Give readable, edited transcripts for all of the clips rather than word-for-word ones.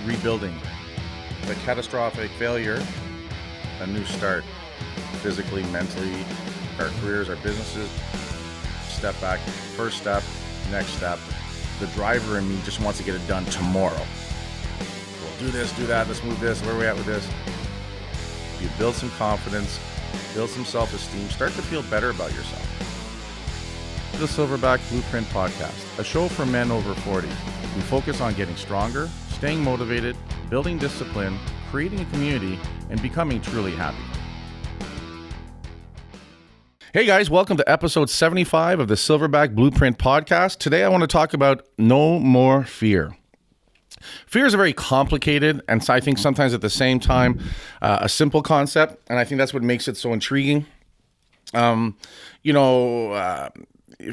rebuilding. The catastrophic failure, a new start, physically, mentally, our careers, our businesses. Step back, first step, next step. The driver in me just wants to get it done tomorrow. We'll do this, do that, let's move this, where are we at with this? You build some confidence, build some self-esteem, start to feel better about yourself. The Silverback Blueprint Podcast, a show for men over 40 who focus on getting stronger, staying motivated, building discipline, creating a community, and becoming truly happy. Hey guys, welcome to episode 75 of the Silverback Blueprint Podcast. Today I want to talk about no more fear. Fear is a very complicated and I think sometimes at the same time a simple concept, and I think that's what makes it so intriguing.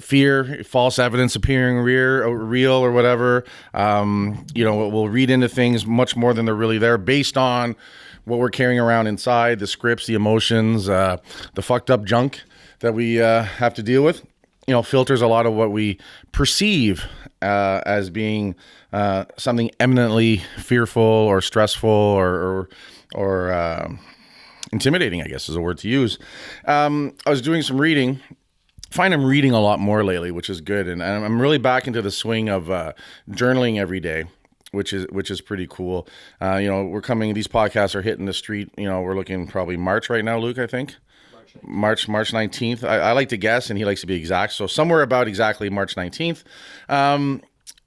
Fear, false evidence appearing real or whatever. We'll read into things much more than they're really there based on what we're carrying around inside, the scripts, the emotions, the fucked up junk that we have to deal with. Filters a lot of what we perceive as being something eminently fearful or stressful or intimidating, I guess is a word to use. I was doing some reading. Find I'm reading a lot more lately, which is good, and I'm really back into the swing of journaling every day, which is pretty cool. We're coming; these podcasts are hitting the street. We're looking probably March right now, Luke. I think March 19th. I like to guess, and he likes to be exact. So somewhere about exactly March 19th,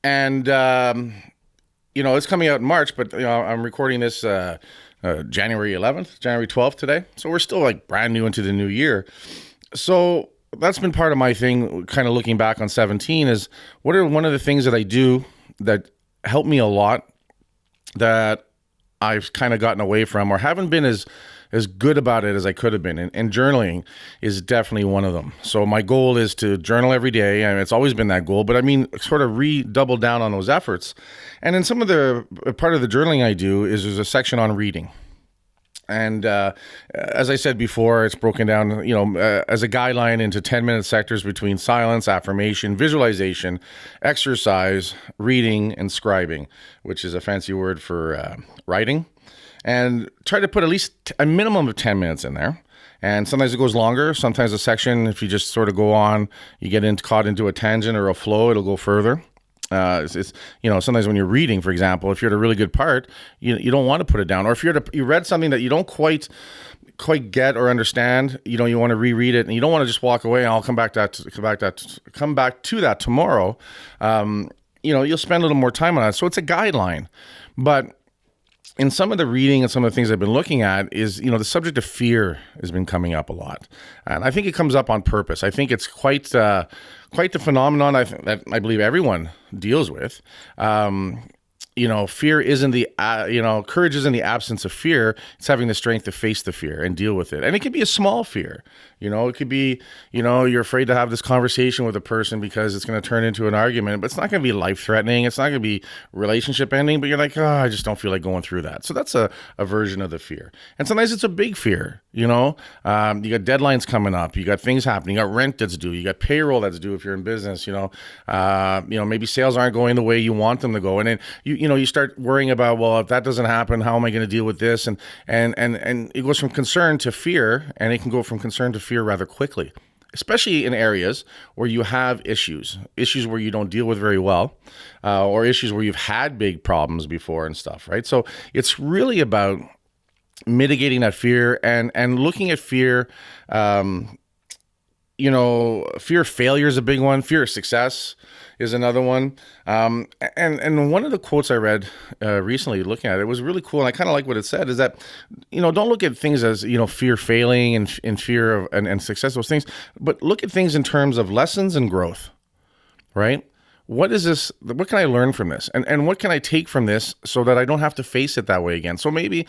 it's coming out in March, but I'm recording this January 11th, January 12th today. So we're still like brand new into the new year. So that's been part of my thing, kind of looking back on 17, is what are one of the things that I do that help me a lot that I've kind of gotten away from or haven't been as good about it as I could have been. And journaling is definitely one of them. So my goal is to journal every day, and it's always been that goal, but I mean, sort of redouble down on those efforts. And in some of the part of the journaling I do is there's a section on reading. And as I said before, it's broken down, as a guideline into 10-minute sectors between silence, affirmation, visualization, exercise, reading, and scribing, which is a fancy word for writing. And try to put at least a minimum of 10 minutes in there. And sometimes it goes longer. Sometimes a section, if you just sort of go on, you get caught into a tangent or a flow, it'll go further. Sometimes when you're reading, for example, if you're at a really good part, you don't want to put it down. Or if you read something that you don't quite get or understand, you want to reread it, and you don't want to just walk away and I'll come back to that tomorrow. You'll spend a little more time on that. So it's a guideline. But in some of the reading and some of the things I've been looking at is, the subject of fear has been coming up a lot. And I think it comes up on purpose. I think it's quite the phenomenon that I believe everyone deals with. Fear isn't courage isn't the absence of fear. It's having the strength to face the fear and deal with it. And it could be a small fear. It could be, you're afraid to have this conversation with a person because it's going to turn into an argument, but it's not going to be life-threatening. It's not going to be relationship ending, but you're like, I just don't feel like going through that. So that's a version of the fear. And sometimes it's a big fear, you got deadlines coming up. You got things happening. You got rent that's due. You got payroll that's due if you're in business, maybe sales aren't going the way you want them to go. And then, you start worrying about, well, if that doesn't happen, how am I going to deal with this? And it goes from concern to fear, and it can go from concern to fear rather quickly, especially in areas where you have issues where you don't deal with very well, or issues where you've had big problems before and stuff, right? So it's really about mitigating that fear and looking at fear. Fear of failure is a big one. Fear of success is another one. And one of the quotes I read recently, looking at it, was really cool, and I kind of like what it said, is that, don't look at things as, fear failing and fear of and success, those things, but look at things in terms of lessons and growth, right? What is this? What can I learn from this? And what can I take from this so that I don't have to face it that way again? So maybe,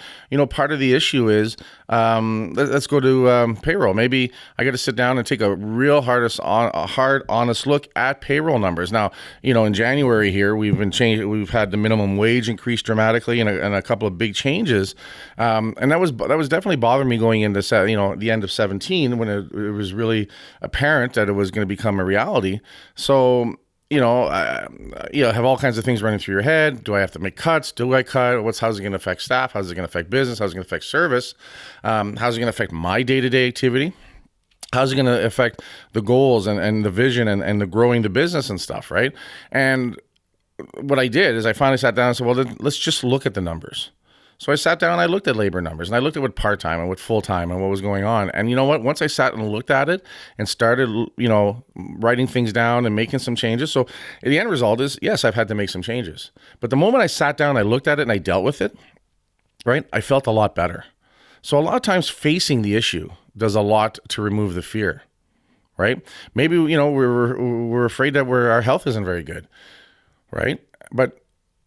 part of the issue is, let's go to payroll. Maybe I got to sit down and take a real hard, honest look at payroll numbers. Now, in January here, we've had the minimum wage increase dramatically and a couple of big changes. And that was definitely bothering me going into, the end of 17 when it was really apparent that it was going to become a reality. So, have all kinds of things running through your head. Do I have to make cuts? Do I cut? How's it going to affect staff? How's it going to affect business? How's it going to affect service? How's it going to affect my day-to-day activity? How's it going to affect the goals and the vision and the growing the business and stuff, right? And what I did is I finally sat down and said, well, then let's just look at the numbers. So I sat down and I looked at labor numbers, and I looked at what part-time and what full-time and what was going on. And you know what? Once I sat and looked at it and started, writing things down and making some changes. So the end result is, yes, I've had to make some changes. But the moment I sat down, I looked at it and I dealt with it, right? I felt a lot better. So a lot of times facing the issue does a lot to remove the fear, right? Maybe, we're afraid that our health isn't very good, right? But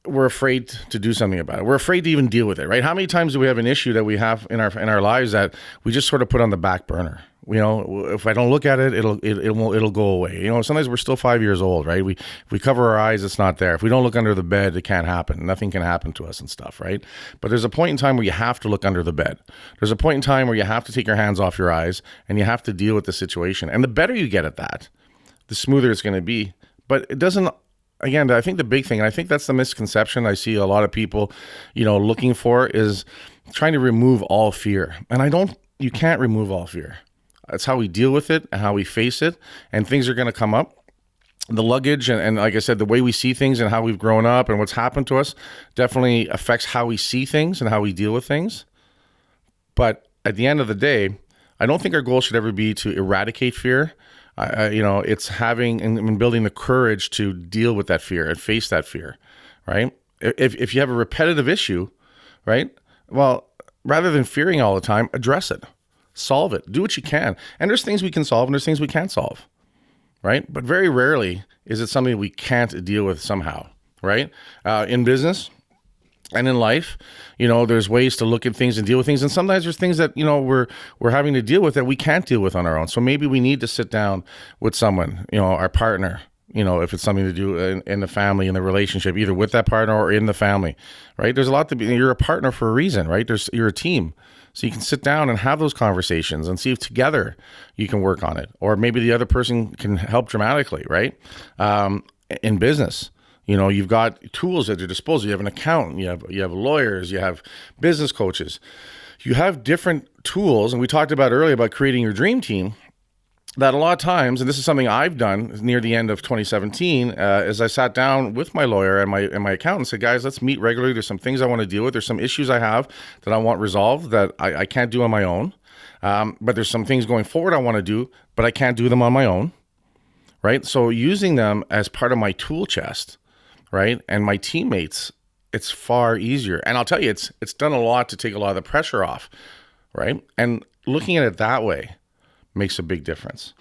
we're afraid to do something about it. We're afraid to even deal with it, right? How many times do we have an issue that we have in our lives that we just sort of put on the back burner? If I don't look at it, it'll go away. Sometimes we're still 5 years old, right? If we cover our eyes, it's not there. If we don't look under the bed, it can't happen. Nothing can happen to us and stuff, right? But there's a point in time where you have to look under the bed. There's a point in time where you have to take your hands off your eyes and you have to deal with the situation. And the better you get at that, the smoother it's going to be. But it doesn't. Again, I think the big thing, and I think that's the misconception I see a lot of people, looking for, is trying to remove all fear. And you can't remove all fear. That's how we deal with it and how we face it. And things are going to come up. The luggage and like I said, the way we see things and how we've grown up and what's happened to us definitely affects how we see things and how we deal with things. But at the end of the day, I don't think our goal should ever be to eradicate fear. It's having and building the courage to deal with that fear and face that fear, right? If you have a repetitive issue, right? Well, rather than fearing all the time, address it, solve it, do what you can. And there's things we can solve and there's things we can't solve, right? But very rarely is it something we can't deal with somehow, right? In business and in life, there's ways to look at things and deal with things. And sometimes there's things that, we're having to deal with that we can't deal with on our own. So maybe we need to sit down with someone, our partner, if it's something to do in the family, in the relationship, either with that partner or in the family, right? There's a lot to be, you're a partner for a reason, right? You're a team. So you can sit down and have those conversations and see if together you can work on it. Or maybe the other person can help dramatically, right? In business. You've got tools at your disposal. You have an accountant, you have lawyers, you have business coaches. You have different tools, and we talked about earlier about creating your dream team, that a lot of times, and this is something I've done near the end of 2017, as I sat down with my lawyer and my accountant and said, guys, let's meet regularly. There's some things I want to deal with. There's some issues I have that I want resolved that I can't do on my own. But there's some things going forward I want to do, but I can't do them on my own, right? So using them as part of my tool chest, right? And my teammates, it's far easier. And I'll tell you, it's done a lot to take a lot of the pressure off, right? And looking at it that way makes a big difference,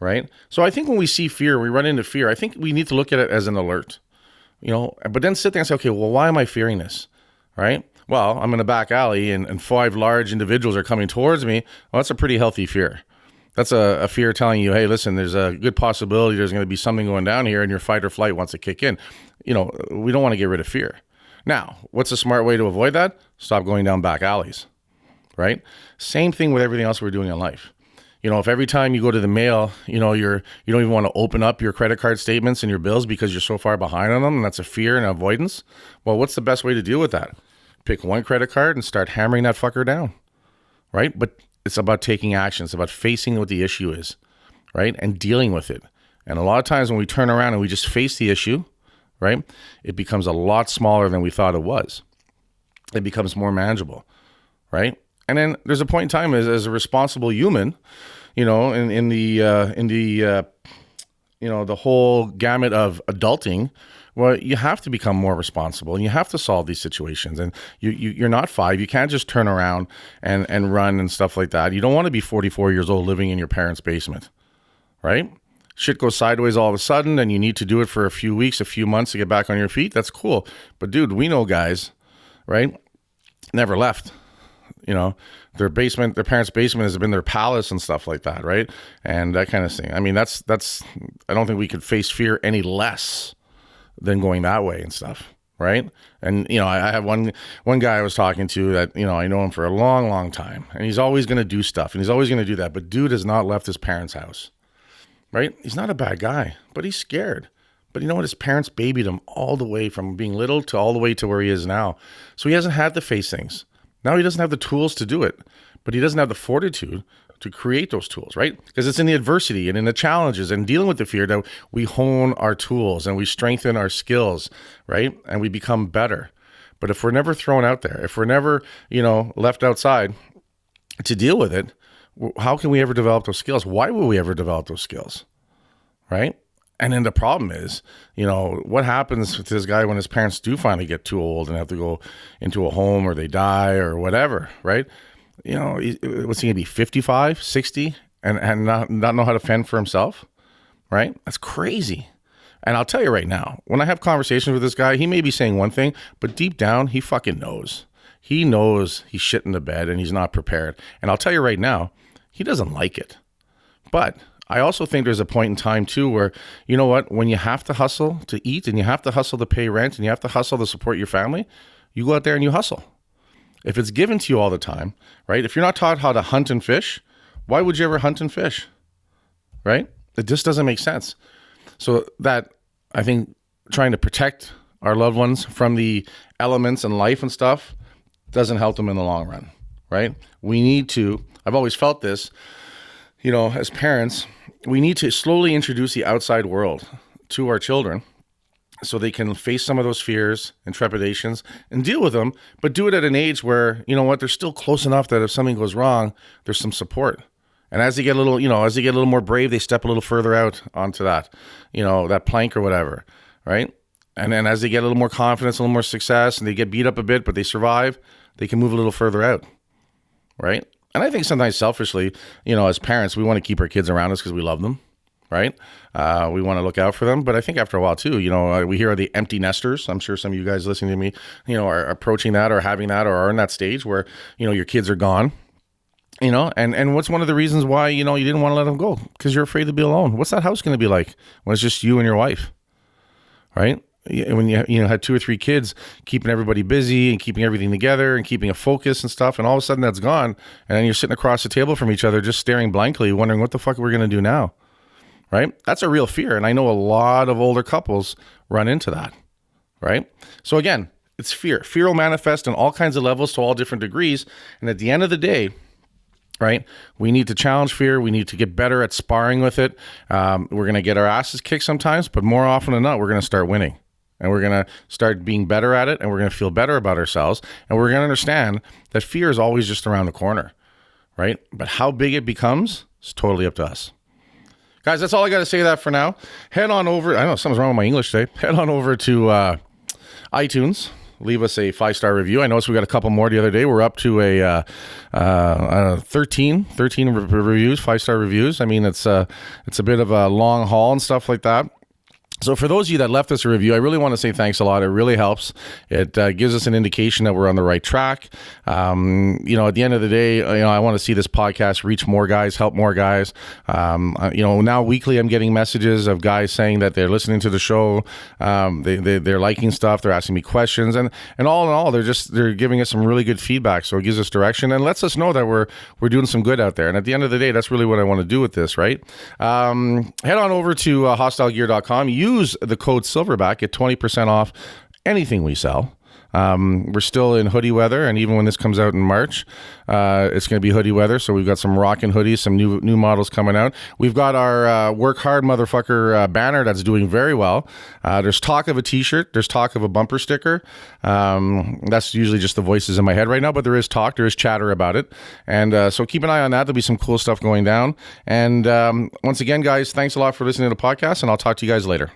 right? So I think when we see fear, we run into fear, I think we need to look at it as an alert, but then sit there and say, okay, well, why am I fearing this, right? Well, I'm in a back alley and 5 large individuals are coming towards me. Well, that's a pretty healthy fear. That's a fear telling you, hey, listen, there's a good possibility there's going to be something going down here and your fight or flight wants to kick in. We don't want to get rid of fear. Now, what's a smart way to avoid that? Stop going down back alleys, right? Same thing with everything else we're doing in life. If every time you go to the mail, you don't even want to open up your credit card statements and your bills because you're so far behind on them, and that's a fear and avoidance. Well, what's the best way to deal with that? Pick one credit card and start hammering that fucker down, right? But it's about taking action. It's about facing what the issue is, right? And dealing with it. And a lot of times when we turn around and we just face the issue, right, it becomes a lot smaller than we thought it was. It becomes more manageable, right? And then there's a point in time as a responsible human, in the whole gamut of adulting, well, you have to become more responsible and you have to solve these situations. And you're not 5. You can't just turn around and run and stuff like that. You don't want to be 44 years old living in your parents' basement, right? Shit goes sideways all of a sudden and you need to do it for a few weeks, a few months to get back on your feet. That's cool. But dude, we know guys, right? Never left. Their parents' basement has been their palace and stuff like that, right? And that kind of thing. I mean, that's. I don't think we could face fear any less than going that way and stuff, right? And I have one guy I was talking to that I know him for a long, long time, and he's always going to do stuff, and he's always going to do that. But dude has not left his parents' house, right? He's not a bad guy, but he's scared. But you know what? His parents babied him all the way from being little to all the way to where he is now. So he hasn't had to face things. Now he doesn't have the tools to do it, but he doesn't have the fortitude to create those tools, right? Because it's in the adversity and in the challenges and dealing with the fear that we hone our tools and we strengthen our skills, right? And we become better. But if we're never thrown out there, if we're never, left outside to deal with it, how can we ever develop those skills? Why will we ever develop those skills, right? And then the problem is, what happens to this guy when his parents do finally get too old and have to go into a home or they die or whatever, right? What's he going to be, 55, 60, and not know how to fend for himself, right? That's crazy. And I'll tell you right now, when I have conversations with this guy, he may be saying one thing, but deep down, he fucking knows. He knows he's shit in the bed and he's not prepared. And I'll tell you right now, he doesn't like it. But I also think there's a point in time too where, you know what, when you have to hustle to eat and you have to hustle to pay rent and you have to hustle to support your family, you go out there and you hustle. If it's given to you all the time, right? If you're not taught how to hunt and fish, why would you ever hunt and fish, right? It just doesn't make sense. So that, I think, trying to protect our loved ones from the elements and life and stuff doesn't help them in the long run, right? We need to, I've always felt this, as parents, we need to slowly introduce the outside world to our children so they can face some of those fears and trepidations and deal with them, but do it at an age where, they're still close enough that if something goes wrong, there's some support. And as they get a little more brave, they step a little further out onto that, that plank or whatever, right? And then as they get a little more confidence, a little more success, and they get beat up a bit, but they survive, they can move a little further out, right? And I think sometimes selfishly, as parents, we want to keep our kids around us because we love them, right? We want to look out for them. But I think after a while too, we hear the empty nesters. I'm sure some of you guys listening to me, are approaching that or having that or are in that stage where, your kids are gone, and what's one of the reasons why, you didn't want to let them go? Because you're afraid to be alone. What's that house going to be like when it's just you and your wife, right? When you had 2 or 3 kids, keeping everybody busy and keeping everything together and keeping a focus and stuff, and all of a sudden that's gone, and then you're sitting across the table from each other just staring blankly, wondering what the fuck we're going to do now, right? That's a real fear, and I know a lot of older couples run into that, right? So again, it's fear. Fear will manifest in all kinds of levels to all different degrees, and at the end of the day, right, we need to challenge fear. We need to get better at sparring with it. We're going to get our asses kicked sometimes, but more often than not, we're going to start winning. And we're going to start being better at it, and we're going to feel better about ourselves, and we're going to understand that fear is always just around the corner, right? But how big it becomes is totally up to us. Guys, that's all I got to say that for now. Head on over, I know something's wrong with my English today. Head on over to iTunes. Leave us a 5-star review. I noticed we got a couple more the other day. We're up to a 13 reviews, 5-star reviews. I mean, it's a bit of a long haul and stuff like that. So for those of you that left us a review, I really want to say thanks a lot. It really helps. It gives us an indication that we're on the right track. At the end of the day, I want to see this podcast reach more guys, help more guys. Now weekly I'm getting messages of guys saying that they're listening to the show. They're liking stuff. They're asking me questions, and all in all, they're giving us some really good feedback. So it gives us direction and lets us know that we're doing some good out there. And at the end of the day, that's really what I want to do with this, right? Head on over to hostilegear.com. Use the code Silverback, get 20% off anything we sell. We're still in hoodie weather, and even when this comes out in March, it's going to be hoodie weather. So we've got some rockin' hoodies, some new models coming out. We've got our Work Hard Motherfucker banner that's doing very well. There's talk of a t-shirt. There's talk of a bumper sticker. That's usually just the voices in my head right now, but there is talk. There is chatter about it. And so keep an eye on that. There'll be some cool stuff going down. And once again, guys, thanks a lot for listening to the podcast, and I'll talk to you guys later.